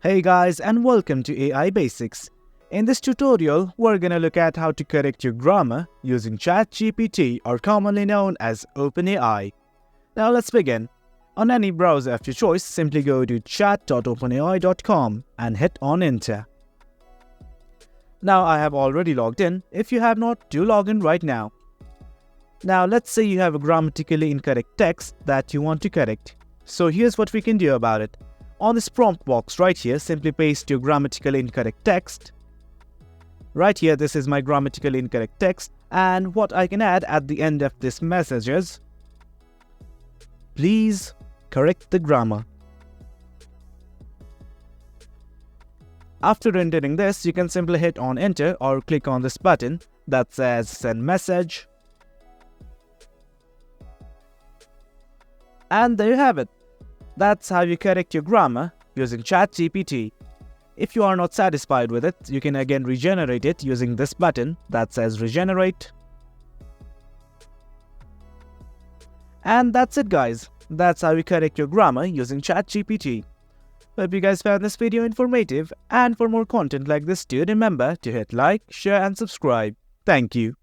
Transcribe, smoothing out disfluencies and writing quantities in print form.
Hey guys, and welcome to AI Basics. In this tutorial, we're gonna look at how to correct your grammar using ChatGPT, or commonly known as OpenAI. Now let's begin. On any browser of your choice, simply go to chat.openai.com and hit on enter. Now I have already logged in. If you have not, do log in right now. Now let's say you have a grammatically incorrect text that you want to correct. So here's what we can do about it. On this prompt box right here, simply paste your grammatically incorrect text. Right here, this is my grammatically incorrect text, and what I can add at the end of this message is, please correct the grammar. After entering this, you can simply hit on enter or click on this button that says send message. And there you have it. That's how you correct your grammar using ChatGPT. If you are not satisfied with it, you can again regenerate it using this button that says regenerate. And that's it guys. That's how you correct your grammar using ChatGPT. Hope you guys found this video informative, and for more content like this, do remember to hit like, share and subscribe. Thank you.